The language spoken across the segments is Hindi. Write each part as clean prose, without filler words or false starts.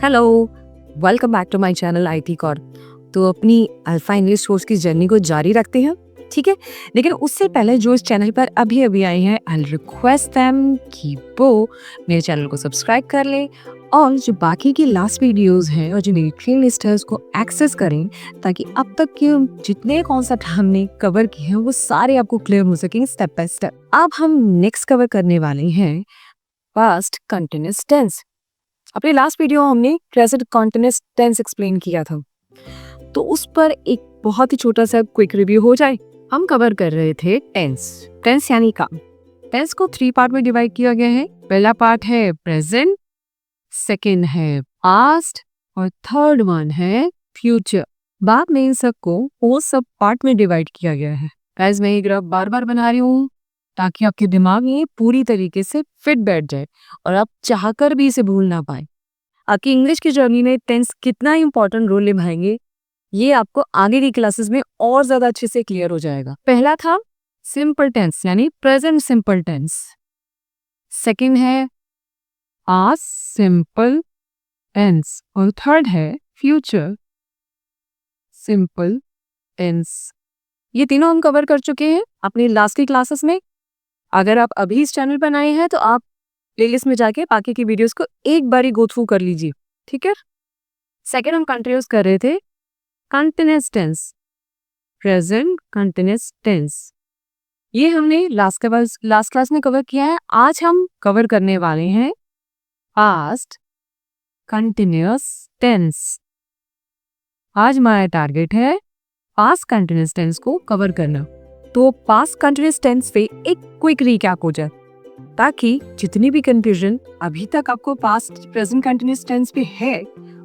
Hello, welcome back to my channel IT core. तो अपनी अल्फा इंग्लिश कोर्स की जर्नी को जारी रखते हैं, ठीक है। लेकिन उससे पहले जो इस चैनल पर अभी अभी आए हैं, आई रिक्वेस्ट देम कि वो मेरे चैनल को सब्सक्राइब कर लें और जो बाकी की लास्ट वीडियोस हैं और जो मेरी प्ले लिस्ट है उसको एक्सेस करें, ताकि अब तक के जितने कॉन्सेप्ट हमने कवर किए हैं वो सारे आपको क्लियर हो सकें स्टेप बाय स्टेप। अब हम नेक्स्ट कवर करने वाले हैं पास्ट कंटिन्यूअस टेंस। अपने लास्ट वीडियो हमने प्रेजेंट कंटिन्यूअस टेंस एक्सप्लेन किया था, तो उस पर एक बहुत ही छोटा सा क्विक रिव्यू हो जाए। हम कवर कर रहे थे टेंस यानी काम। टेंस को 3 पार्ट में डिवाइड किया गया है। पहला पार्ट है प्रेजेंट, सेकंड है पास्ट और थर्ड वन है फ्यूचर। बाद में इन सबको वो सब पार्ट में डिवाइड किया गया है। गाइस, मैं ये ग्राफ बार बार बना रही हूँ ताकि आपके दिमाग में पूरी तरीके से फिट बैठ जाए और आप चाहकर भी इसे भूल ना पाए। आपकी इंग्लिश की जर्नी में टेंस कितना इंपॉर्टेंट रोल निभाएंगे, ये आपको आगे की क्लासेस में और ज्यादा अच्छे से क्लियर हो जाएगा। पहला था सिंपल टेंस यानी प्रेजेंट सिंपल टेंस। सेकंड है पास्ट सिंपल टेंस और थर्ड है फ्यूचर सिंपल टेंस। ये तीनों हम कवर कर चुके हैं अपनी लास्ट की क्लासेस में। अगर आप अभी इस चैनल पर नए हैं तो आप प्लेलिस्ट में जाके बाकी की वीडियोस को एक बारी गो थ्रू कर लीजिए, ठीक है। सेकंड हम कंटिन्यूस कर रहे थे continuous tense, present continuous tense. ये हमने लास्ट क्लास में कवर किया है। आज हम कवर करने वाले हैं पास्ट कंटिन्यूअस टेंस। आज हमारा टारगेट है पास्ट कंटिन्यूअस टेंस को कवर करना। तो पास्ट कंटिन्यूअस टेंस पे एक क्विक रिकैप हो जाए, ताकि जितनी भी कंफ्यूजन अभी तक आपको पास्ट प्रेजेंट कंटिन्यूअस टेंस पे है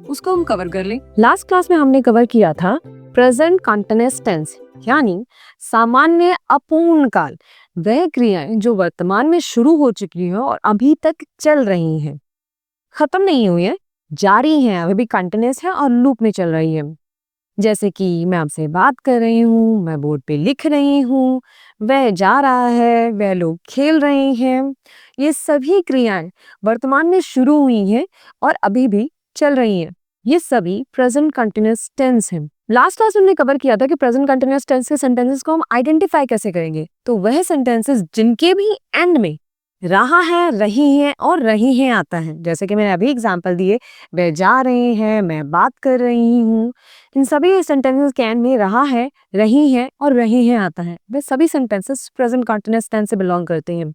उसको हम कवर कर लें। लास्ट क्लास में हमने कवर किया था प्रेजेंट कंटिन्यूअस टेंस यानी सामान्य अपूर्ण काल, वह क्रियाएं जो वर्तमान में शुरू हो चुकी हैं और अभी तक चल रही हैं, खत्म नहीं हुई है, जारी हैं, अभी भी कंटिन्यूअस है और लूप में चल रही है। जैसे कि मैं आपसे बात कर रही हूँ, मैं बोर्ड पे लिख रही हूँ, वह जा रहा है, वह लोग खेल रहे हैं। ये सभी क्रियाएं वर्तमान में शुरू हुई हैं और अभी भी चल रही हैं। ये सभी प्रेजेंट कंटिन्यूअस टेंस हैं। लास्ट क्लास में हमने कवर किया था कि प्रेजेंट कंटिन्यूअस टेंस के सेंटेंसेस को हम आइडेंटिफाई कैसे करेंगे। तो वह सेंटेंसेस जिनके भी एंड में रहा है, रही है और रही है आता है, जैसे कि मैंने अभी एग्जांपल दिए, वह जा रहे हैं, मैं बात कर रही हूँ। इन सभी सेंटेंसेस के एंड में रहा है, रही है और रही है आता है, वे सभी सेंटेंसेस प्रेजेंट कंटिन्यूअस टेंस से बिलोंग करते हैं।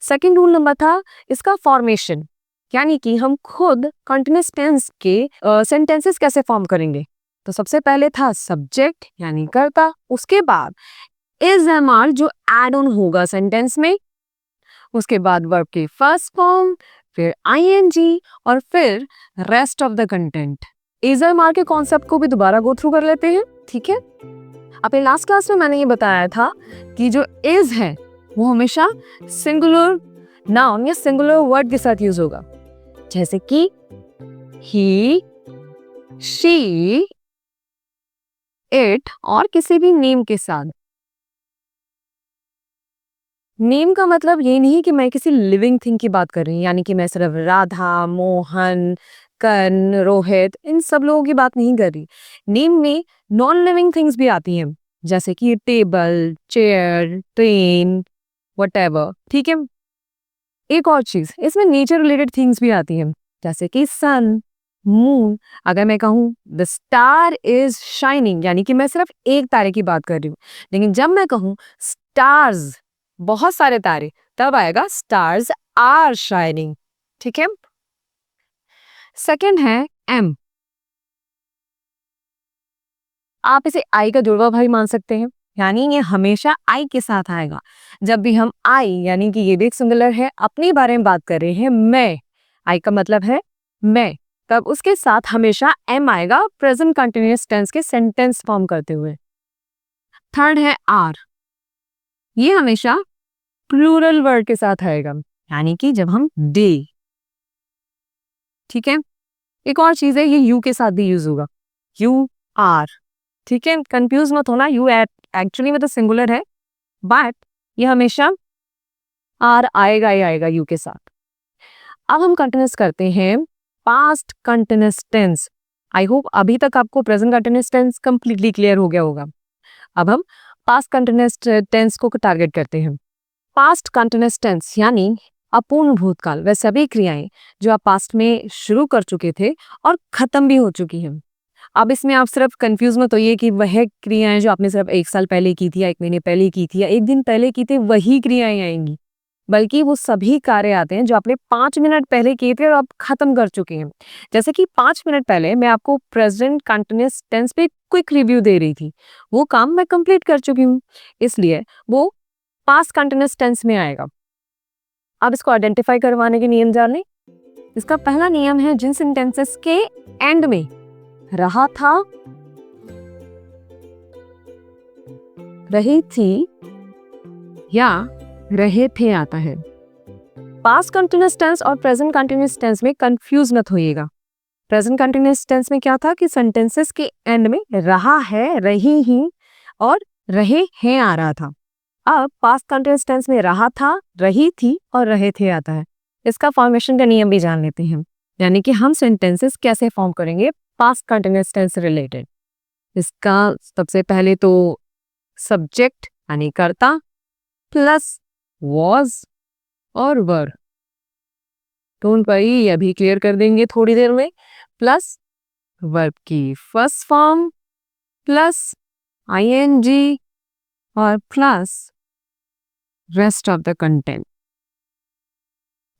सेकंड रूल नंबर था इसका फॉर्मेशन, यानी कि हम खुद कंटिन्यूअस टेंस के सेंटेंसेस कैसे फॉर्म करेंगे। तो सबसे पहले था सब्जेक्ट यानी कर्ता, उसके बाद इज एम आर जो एड ऑन होगा सेंटेंस में, उसके बाद वर्ब के फर्स्ट फॉर्म, फिर आईएनजी और फिर rest of the content. Is am are के कॉन्सेप्ट को भी दोबारा गो थ्रू कर लेते हैं, ठीक है। अपने लास्ट क्लास में मैंने ये बताया था कि जो इज है वो हमेशा सिंगुलर नाउन या सिंगुलर वर्ड के साथ यूज होगा, जैसे कि ही, शी, इट और किसी भी नेम के साथ। नेम का मतलब ये नहीं कि मैं किसी लिविंग थिंग की बात कर रही हूँ, यानी कि मैं सिर्फ राधा, मोहन, कर्ण, रोहित इन सब लोगों की बात नहीं कर रही। नेम में नॉन लिविंग थिंग्स भी आती हैं, जैसे कि टेबल, चेयर, ट्रेन, व्हाटएवर, ठीक है। एक और चीज, इसमें नेचर रिलेटेड थिंग्स भी आती हैं, जैसे कि सन, मून। अगर मैं कहूँ द स्टार इज शाइनिंग, यानी कि मैं सिर्फ एक तारे की बात कर रही हूँ। लेकिन जब मैं कहूँ स्टार्स, बहुत सारे तारे, तब आएगा स्टार्स आर शाइनिंग, ठीक है। सेकंड है एम। आप इसे आई का जुड़वा भाई मान सकते हैं, यानी ये हमेशा आई के साथ आएगा। जब भी हम आई यानी कि ये भी एक सिंगुलर है, अपने बारे में बात कर रहे हैं, मैं, आई का मतलब है मैं, तब उसके साथ हमेशा एम आएगा प्रेजेंट कंटिन्यूअस टेंस के सेंटेंस फॉर्म करते हुए। थर्ड है आर, ये हमेशा प्लूरल वर्ड के साथ आएगा, यानी कि जब हम डे, ठीक है। एक और चीज है, ये यू के साथ भी यूज होगा, यू आर, ठीक है। कंफ्यूज मत होना, यू एक्चुअली में तो सिंगुलर है, बट ये हमेशा आर आएगा ही आएगा यू के साथ। अब हम कंटिन्यूस करते हैं past continuous tense. I hope अभी तक आपको present continuous tense completely clear हो गया होगा। अब हम पास्ट कंटिन्यूअस टेंस को टारगेट करते हैं। पास्ट कंटिन्यूअस टेंस यानी अपूर्ण भूतकाल, वह सभी क्रियाएं जो आप पास्ट में शुरू कर चुके थे और खत्म भी हो चुकी हैं। अब इसमें आप सिर्फ कंफ्यूज मत होइए कि वह क्रियाएं जो आपने सिर्फ 1 साल पहले की थी या 1 महीने पहले की थी या 1 दिन पहले की थी वही क्रियाएं आएंगी, बल्कि वो सभी कार्य आते हैं जो आपने 5 मिनट पहले किए थे और आप खत्म कर चुके हैं। जैसे कि 5 मिनट पहले मैं आपको प्रेजेंट कंटिन्यूअस टेंस पे क्विक रिव्यू दे रही थी, वो काम मैं कंप्लीट कर चुकी हूँ, इसलिए वो पास्ट कंटिन्यूअस टेंस में आएगा। अब इसको आइडेंटिफाई करवाने के नियम जान लें। इसका पहला नियम है जिन सेंटेंसेस के एंड में रहा था, रही थी या रहे थे आता है। पास्ट कंटिन्यूअस टेंस और प्रेजेंट कंटिन्यूअस टेंस में कंफ्यूज मत होइएगा। प्रेजेंट कंटिन्यूअस टेंस में क्या था कि सेंटेंसेस के एंड में रहा है, रही ही और रहे हैं आ रहा था। अब पास्ट कंटिन्यूअस टेंस में रहा था, रही थी और रहे थे आता है। इसका फॉर्मेशन का नियम भी जान लेते हैं, यानी कि हम सेंटेंसेस कैसे फॉर्म करेंगे पास्ट कंटिन्यूअस टेंस से रिलेटेड। इसका सबसे पहले तो सब्जेक्ट यानी कर्ता प्लस वॉज और वर, डोंट वरी अभी क्लियर कर देंगे थोड़ी देर में, प्लस वर्ब की फर्स्ट फॉर्म प्लस आईएनजी और plus rest of the content.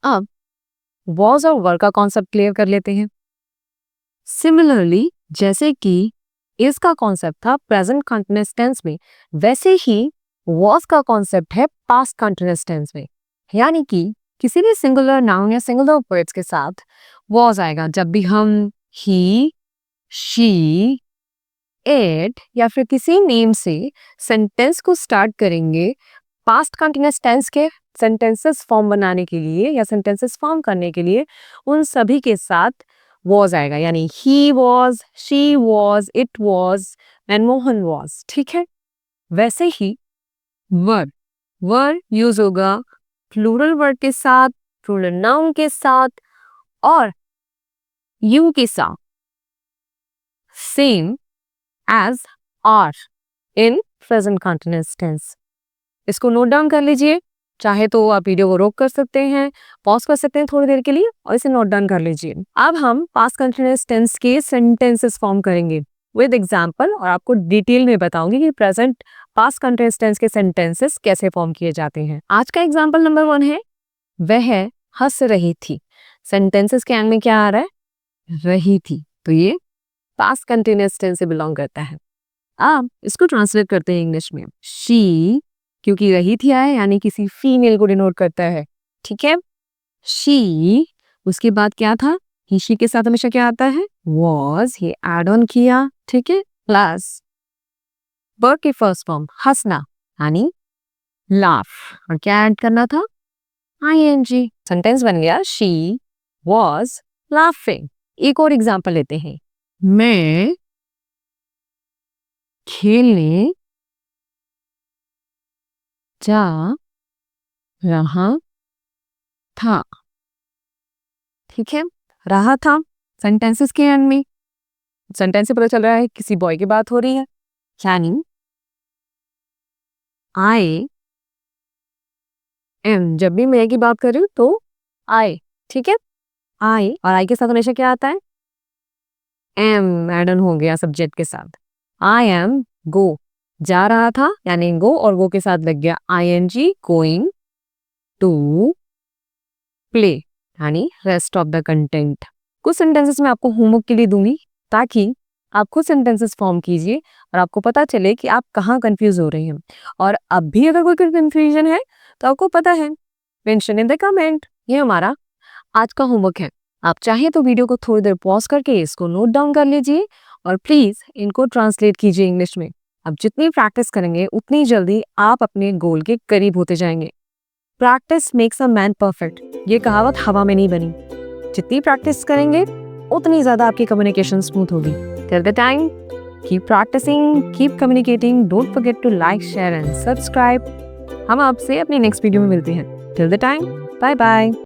अब वॉज और वर का कॉन्सेप्ट क्लियर कर लेते हैं। सिमिलरली जैसे कि इसका कॉन्सेप्ट था प्रेजेंट कंटिन्यूअस टेंस में, वैसे ही वॉज का कॉन्सेप्ट है पास्ट कंटिन्यूअस टेंस में। यानी कि किसी भी सिंगुलर नाउन या सिंगुलर वर्ड्स के साथ वॉज आएगा जब भी हम ही, शी, इट या फिर किसी नेम से सेंटेंस को स्टार्ट करेंगे। पास्ट कंटिन्यूअस टेंस के सेंटेंसेस फॉर्म बनाने के लिए या सेंटेंसेस फॉर्म करने के लिए उन सभी के साथ वॉज आएगा, यानी he was, she was, it was and Mohan was. ठीक है, वैसे ही वर यूज होगा प्लूरल वर्ड के साथ, प्लूरल नाउन के साथ और यू के साथ, same as are in present continuous tense. इसको नोट डाउन कर लीजिए, चाहे तो आप वीडियो को रोक कर सकते हैं, पॉज कर सकते हैं थोड़ी देर के लिए और इसे नोट डाउन कर लीजिए। अब हम पास्ट कंटिन्यूअस टेंस के सेंटेंसेस फॉर्म करेंगे विद एग्जांपल और आपको डिटेल में बताऊंगी कि प्रेजेंट पास्ट कंटिन्यूअस टेंस के सेंटेंसेस कैसे फॉर्म किए जाते हैं। आज का एग्जांपल नंबर 1 है वह हंस रही थी। सेंटेंसेस के एंड में क्या आ रहा है? रही थी, तो ये पास्ट कंटिन्यूअस टेंस से बिलोंग करता है। अब इसको ट्रांसलेट करते हैं इंग्लिश में। शी, क्योंकि रही थी आए यानी किसी फीमेल को डिनोट करता है, ठीक है। शी, उसके बाद क्या था? ही शी के साथ हमेशा क्या आता है? वॉज, ये एड ऑन किया, ठीक है, प्लस वर्ब की फर्स्ट फॉर्म हंसना यानी लाफ, और क्या ऐड करना था? आईएनजी। सेंटेंस बन गया शी वॉज लाफिंग। एक और एग्जांपल लेते हैं। मैं खेलने जा रहा था, ठीक है। रहा था सेंटेंसेस के एंड में, सेंटेंस से पता चल रहा है किसी बॉय की बात हो रही है, यानी आई एम। जब भी मैं की बात कर रही हूँ तो आई, ठीक है। आई और आई के साथ हमेशा क्या आता है? एम एड ऑन हो गया सब्जेक्ट के साथ। आई एम गो, जा रहा था यानी गो और गो के साथ लग गया आईएनजी, गोइंग टू प्ले यानी रेस्ट ऑफ द कंटेंट। कुछ सेंटेंसेस मैं आपको होमवर्क के लिए दूंगी ताकि आप खुद सेंटेंसेस फॉर्म कीजिए और आपको पता चले कि आप कहाँ कंफ्यूज हो रहे हैं। और अब भी अगर कोई कंफ्यूजन है तो आपको पता है, मेंशन इन द कमेंट। ये हमारा आज का होमवर्क है। आप चाहे तो वीडियो को थोड़ी देर पॉज करके इसको नोट डाउन कर लीजिए और प्लीज इनको ट्रांसलेट कीजिए इंग्लिश में। अब जितनी प्रैक्टिस करेंगे उतनी जल्दी आप अपने गोल के करीब होते जाएंगे। Practice makes a man perfect, ये कहावत हवा में नहीं बनी। जितनी प्रैक्टिस करेंगे उतनी ज्यादा आपकी कम्युनिकेशन स्मूथ होगी। Till the time, keep practising, keep communicating, don't forget to like, share and subscribe. हम आपसे अपने नेक्स्ट वीडियो में मिलते हैं। Till the time, bye bye.